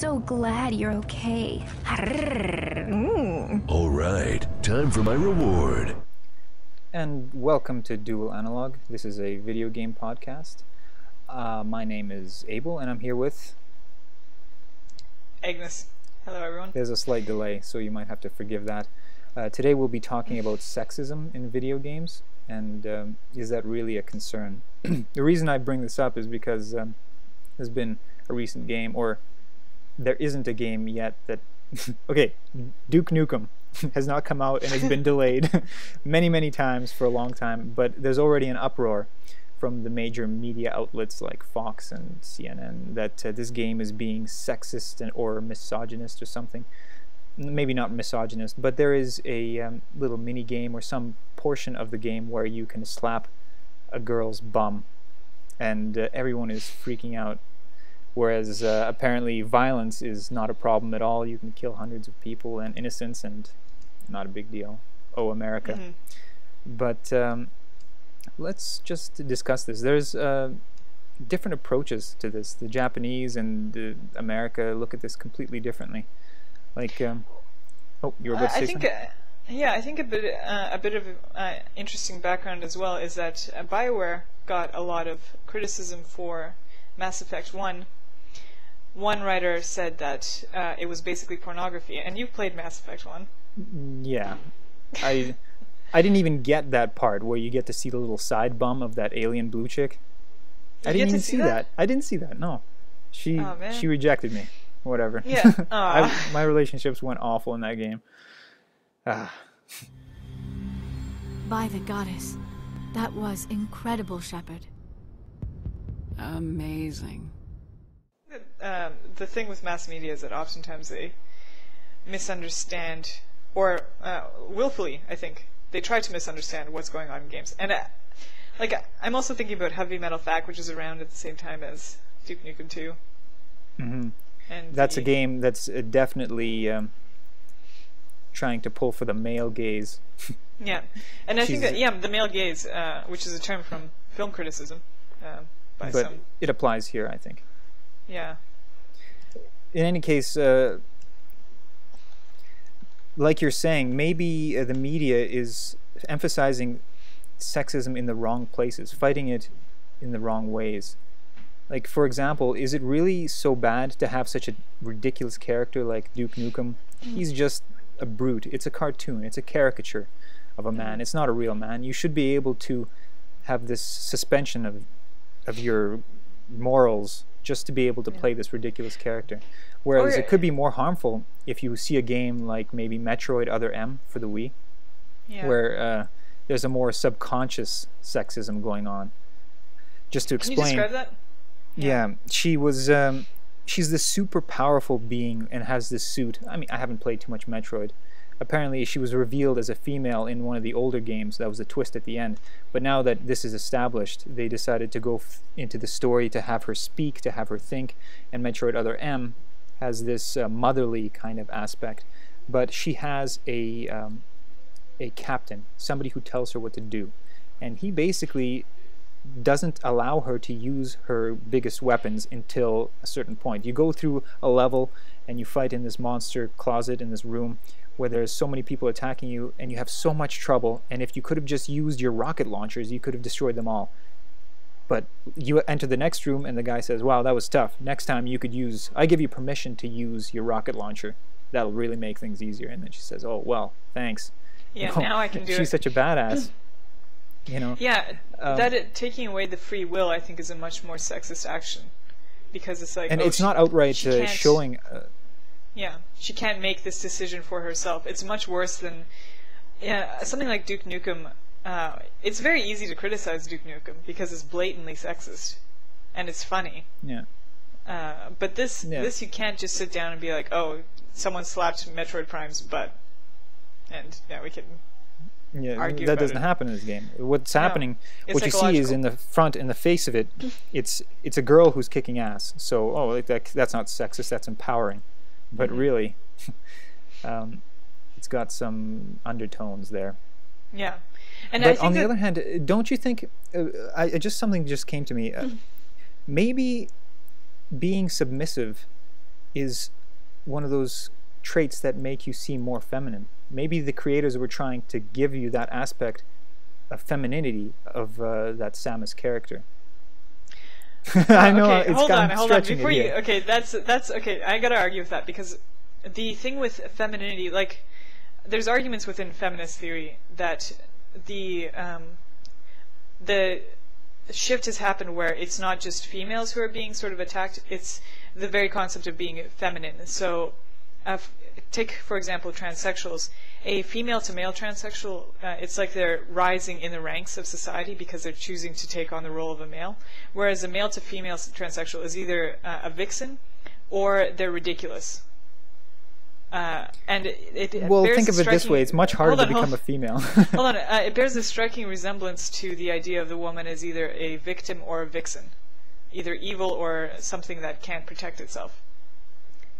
so glad you're okay. All right, time for my reward. And welcome to Dual Analog. This is a video game podcast. My name is Abel, and I'm here with... Agnes. Hello, everyone. There's a slight delay, so you might have to forgive that. Today we'll be talking about sexism in video games, and is that really a concern? The reason I bring this up is because there's been a recent game, or there isn't a game yet that... okay, Duke Nukem has not come out and has been delayed many times for a long time, but there's already an uproar from the major media outlets like Fox and CNN that this game is being sexist or misogynist or something. Maybe not misogynist, but there is a little mini game or some portion of the game where you can slap a girl's bum, and everyone is freaking out. Whereas apparently violence is not a problem at all. You can kill hundreds of people and innocents, and not a big deal. Oh, America. Mm-hmm. But let's just discuss this. There's different approaches to this. The Japanese and America look at this completely differently. Like, oh, you were about to say something? Yeah, I think a bit of interesting background as well is that BioWare got a lot of criticism for Mass Effect 1. One writer said that it was basically pornography, and you played Mass Effect 1. Yeah. I didn't even get that part where you get to see the little side bum of that alien blue chick. I didn't even see that. I didn't see that, no. She rejected me. Whatever. Yeah. My relationships went awful in that game. By the goddess. That was incredible, Shepard. Amazing. The thing with mass media is that oftentimes they misunderstand, or willfully, I think, they try to misunderstand what's going on in games. And I'm also thinking about Heavy Metal Fact, which is around at the same time as Duke Nukem 2. Mm-hmm. And that's a game that's definitely trying to pull for the male gaze. Yeah, and I think that the male gaze, which is a term from film criticism, but it applies here, I think. Yeah. In any case, like you're saying, maybe the media is emphasizing sexism in the wrong places, fighting it in the wrong ways. Like, for example, is it really so bad to have such a ridiculous character like Duke Nukem? He's just a brute. It's a cartoon. It's a caricature of a man. It's not a real man. You should be able to have this suspension of your morals just to be able to play this ridiculous character. Whereas it could be more harmful if you see a game like maybe Metroid Other M for the Wii, where there's a more subconscious sexism going on. Just to explain. Can you describe that? Yeah, she was. She's this super powerful being and has this suit. I mean, I haven't played too much Metroid. Apparently, she was revealed as a female in one of the older games. That was a twist at the end. But now that this is established, they decided to go into the story to have her speak, to have her think. And Metroid Other M has this motherly kind of aspect. But she has a captain, somebody who tells her what to do. And he basically doesn't allow her to use her biggest weapons until a certain point. You go through a level and you fight in this monster closet in this room where there's so many people attacking you and you have so much trouble, and if you could have just used your rocket launchers you could have destroyed them all. But you enter the next room and the guy says, wow, that was tough. Next time you could use, I give you permission to use your rocket launcher. That'll really make things easier. And then she says, oh, well, thanks. Yeah, now I can do it. She's such a badass. You know? Yeah, taking away the free will, I think, is a much more sexist action, because it's like, and it's not outright showing. Yeah, she can't make this decision for herself. It's much worse than something like Duke Nukem. It's very easy to criticize Duke Nukem because it's blatantly sexist, and it's funny. Yeah. But this you can't just sit down and be like, oh, someone slapped Metroid Prime's butt, and we can. Yeah, that doesn't happen in this game. What's happening, what you see is in the front, in the face of it, it's a girl who's kicking ass. So, that's not sexist, that's empowering. But really, it's got some undertones there. Yeah. And but on the other hand, don't you think, something just came to me, maybe being submissive is one of those traits that make you seem more feminine. Maybe the creators were trying to give you that aspect of femininity of that Samus character. I know okay, it's hold on. stretching Before it you, here. okay, that's okay. I gotta argue with that because the thing with femininity, like, there's arguments within feminist theory that the shift has happened where it's not just females who are being sort of attacked. It's the very concept of being feminine. So, take for example transsexuals. A female to male transsexual, it's like they're rising in the ranks of society because they're choosing to take on the role of a male. Whereas a male to female transsexual is either a vixen or they're ridiculous. And well, bears think of it this way: it's much harder to hold become a female. Hold on, it bears a striking resemblance to the idea of the woman as either a victim or a vixen, either evil or something that can't protect itself.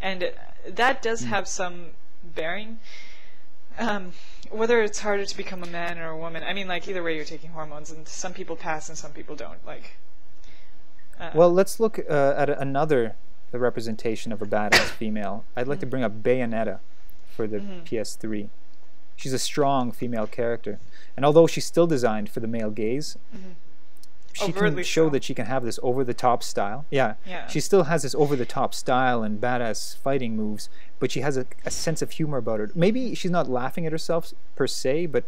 And that does have some bearing. Whether it's harder to become a man or a woman, I mean, like, either way you're taking hormones, and some people pass and some people don't. Like, well, let's look at another representation of a badass female. I'd like to bring up Bayonetta for the PS3. She's a strong female character, and although she's still designed for the male gaze, she Overtly can show so. that she can have this over-the-top style. Yeah, she still has this over-the-top style and badass fighting moves, but she has a sense of humor about her. Maybe she's not laughing at herself per se, but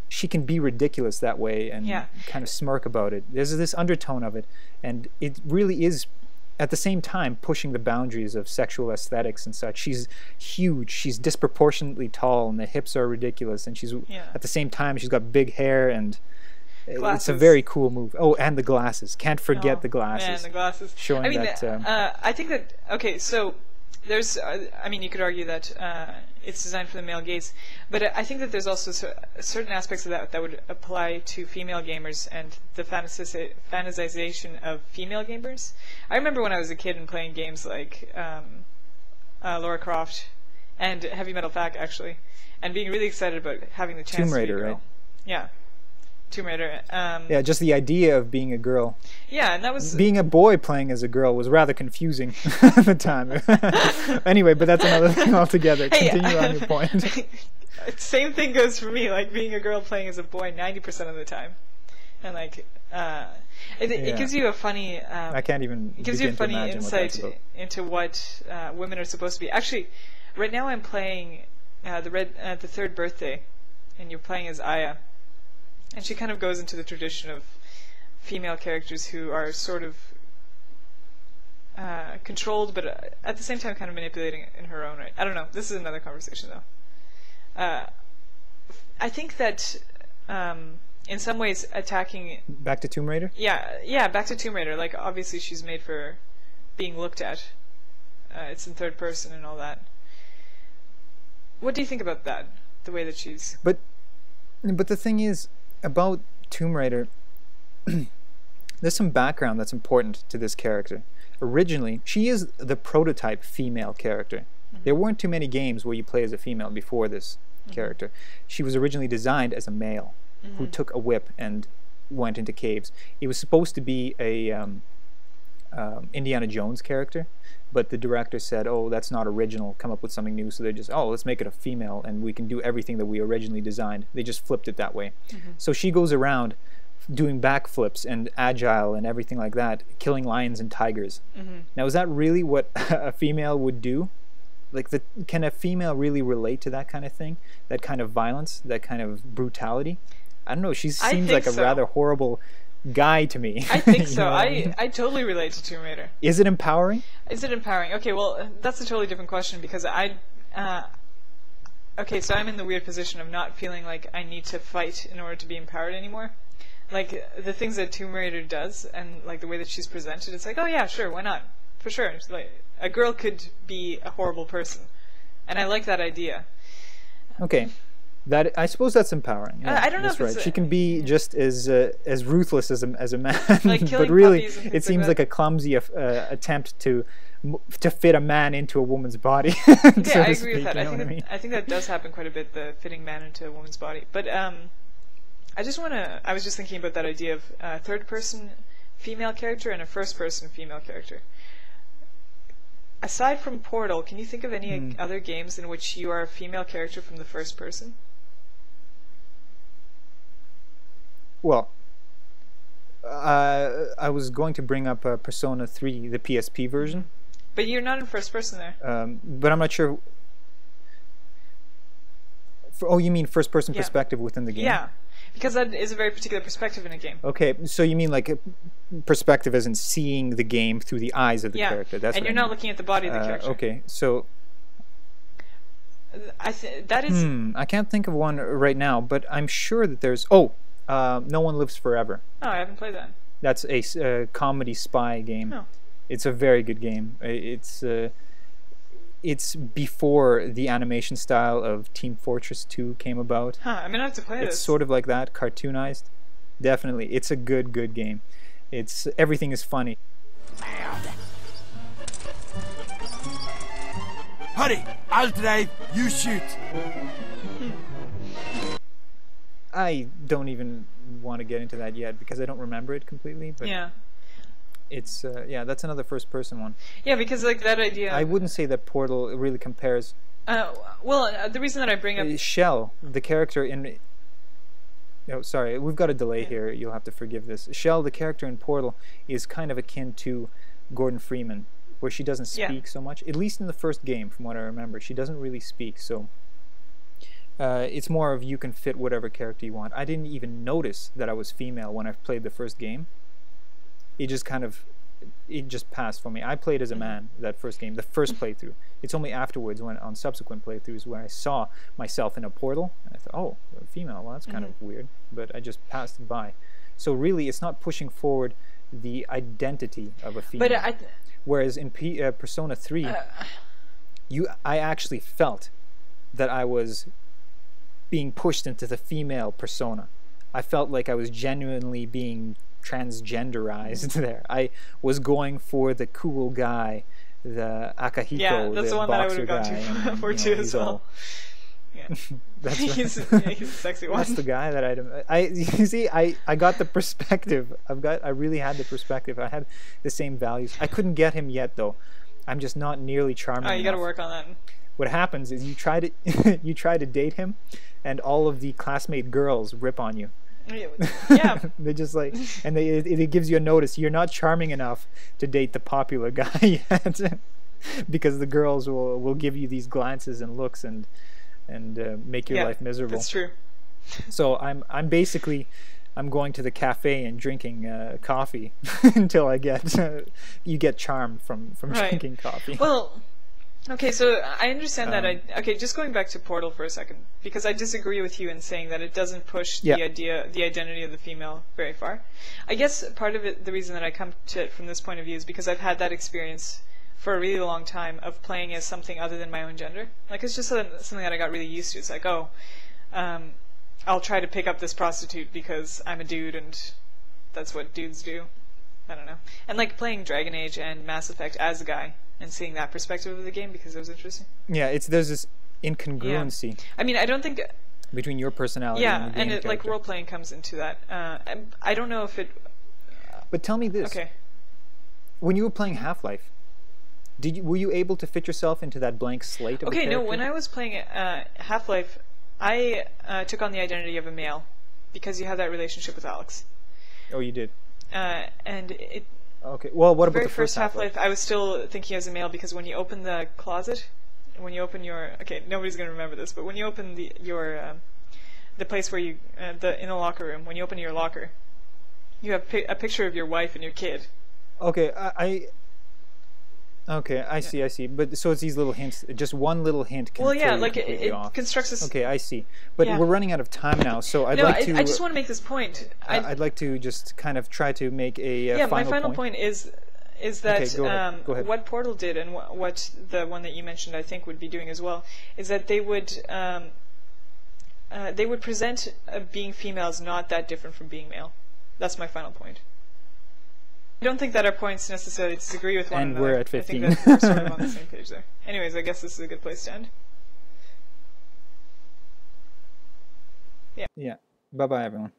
she can be ridiculous that way and kind of smirk about it. There's this undertone of it, and it really is at the same time pushing the boundaries of sexual aesthetics and such. She's huge, she's disproportionately tall, and the hips are ridiculous, and she's at the same time she's got big hair, and glasses. It's a very cool move. Oh, and the glasses. Can't forget the glasses. Man, the glasses. Showing I mean, that. I think that, okay, so there's, I mean, you could argue that it's designed for the male gaze, but I think that there's also certain aspects of that would apply to female gamers and the fantasization of female gamers. I remember when I was a kid and playing games like Lara Croft and Heavy Metal Pack, actually, and being really excited about having the chance Tomb Raider, to be a girl. right? Yeah. Tomb Raider. Yeah, just the idea of being a girl. Yeah, and that was... Being a boy playing as a girl was rather confusing at the time. Anyway, but that's another thing altogether. Continue on your point. Same thing goes for me, like being a girl playing as a boy 90% of the time. And like, it gives you a funny... I can't even It gives you a begin to funny imagine what that's insight about. into what women are supposed to be. Actually, right now I'm playing the third birthday, and you're playing as Aaah. And she kind of goes into the tradition of female characters who are sort of controlled, but at the same time kind of manipulating in her own right. I don't know. This is another conversation, though. I think that in some ways attacking... Back to Tomb Raider? Yeah, back to Tomb Raider. Like, obviously she's made for being looked at. It's in third person and all that. What do you think about that? The way that she's... But the thing is, about Tomb Raider, there's some background that's important to this character. Originally, she is the prototype female character. There weren't too many games where you play as a female before this character. She was originally designed as a male who took a whip and went into caves. It was supposed to be a Indiana Jones character, but the director said, oh, that's not original, come up with something new. So they just, oh, let's make it a female and we can do everything that we originally designed. They just flipped it that way. So she goes around doing backflips and agile and everything like that, killing lions and tigers. Now, is that really what a female would do? Like, can a female really relate to that kind of thing? That kind of violence? That kind of brutality? I don't know, she seems like a rather horrible guy to me. I think so. You know what I mean? I totally relate to Tomb Raider. Is it empowering? Is it empowering? Okay, well, that's a totally different question because okay, so I'm in the weird position of not feeling like I need to fight in order to be empowered anymore. Like, the things that Tomb Raider does and, like, the way that she's presented, it's like, oh yeah, sure, why not? For sure. It's like, a girl could be a horrible person. And I like that idea. Okay. That, I suppose that's empowering. Yeah, I don't know that's if right. it's She can be just as ruthless as a man, Like but really, puppies and it things seems like like a clumsy attempt to fit a man into a woman's body. Okay, so I to agree speak, with that. you know what I mean? I think that does happen quite a bit, the fitting man into a woman's body. But I was just thinking about that idea of a third-person female character and a first-person female character. aside from Portal, can you think of any other games in which you are a female character from the first person? Well, I was going to bring up Persona 3, the PSP version. But you're not in first person there. But I'm not sure. Oh, you mean first person perspective within the game? Yeah, because that is a very particular perspective in a game. Okay, so you mean like a perspective as in seeing the game through the eyes of the character. That's and you're not looking at the body of the character. Okay, so that is... I can't think of one right now, but I'm sure that there's... Oh, No One Lives Forever. Oh, I haven't played that. That's a comedy spy game. Oh. It's a very good game. It's before the animation style of Team Fortress 2 came about. Huh, I'm gonna have to play this. It's sort of like that, cartoonized. Definitely, it's a good game. Everything is funny. Hurry! I'll drive, you shoot! I don't even want to get into that yet because I don't remember it completely. But yeah. It's that's another first-person one. Yeah, because like that idea. I wouldn't say that Portal really compares. Well, the reason that I bring up Shell, the character in. No, sorry, we've got a delay here. You'll have to forgive this. Shell, the character in Portal, is kind of akin to Gordon Freeman, where she doesn't speak so much. At least in the first game, from what I remember, she doesn't really speak. So it's more of you can fit whatever character you want. I didn't even notice that I was female when I played the first game. It just passed for me. I played as a man that first game, the first playthrough. It's only afterwards, when on subsequent playthroughs, where I saw myself in a portal, and I thought, oh, a female, well, that's kind of weird, but I just passed it by. So really, it's not pushing forward the identity of a female. But whereas in Persona 3, I actually felt that I was being pushed into the female persona. I felt like I was genuinely being transgenderized there. I was going for the cool guy, the Akahito, that's the one that I would have gone to for too as well. Yeah. That's right. he's a sexy one. That's the guy that you see, I got the perspective. I really had the perspective. I had the same values. I couldn't get him yet though. I'm just not nearly charming. Oh, you got to enough. work on that. What happens is you try to date him, and all of the classmate girls rip on you. Yeah. They're just like, and it gives you a notice. You're not charming enough to date the popular guy yet, because the girls will give you these glances and looks and make your life miserable. That's true. So I'm basically going to the cafe and drinking coffee until I get you get charmed from drinking coffee. Well. Okay, so I understand that. Okay, just going back to Portal for a second, because I disagree with you in saying that it doesn't push the identity of the female very far. I guess part of it, the reason that I come to it from this point of view, is because I've had that experience for a really long time of playing as something other than my own gender. Like, it's just something that I got really used to. It's like, I'll try to pick up this prostitute because I'm a dude and that's what dudes do. I don't know. And like playing Dragon Age and Mass Effect as a guy, and seeing that perspective of the game because it was interesting. Yeah, there's this incongruency. Yeah. I mean, I don't think between your personality and the game character. Like role playing comes into that. I don't know if it. But tell me this. Okay. When you were playing Half-Life, were you able to fit yourself into that blank slate of a character? No. When I was playing Half-Life, I took on the identity of a male because you have that relationship with Alex. Oh, you did. And it. Okay. Well, what the about the first Half-Life? I was still thinking as a male because when you open the closet, when you open your nobody's gonna remember this, but when you open the place where you in the locker room, when you open your locker, you have a picture of your wife and your kid. Okay, I see. But so it's these little hints. Just one little hint can throw you completely off. It constructs this. Okay, I see. But we're running out of time now, so I just want to make this point. I'd like to just kind of try to make a final point. My final point is that go ahead. What Portal did and what the one that you mentioned I think would be doing as well is that they would present being female as not that different from being male. That's my final point. I don't think that our points necessarily disagree with one another. And we're at 15. I think that we're sort of on the same page there. Anyways, I guess this is a good place to end. Yeah. Yeah. Bye-bye, everyone.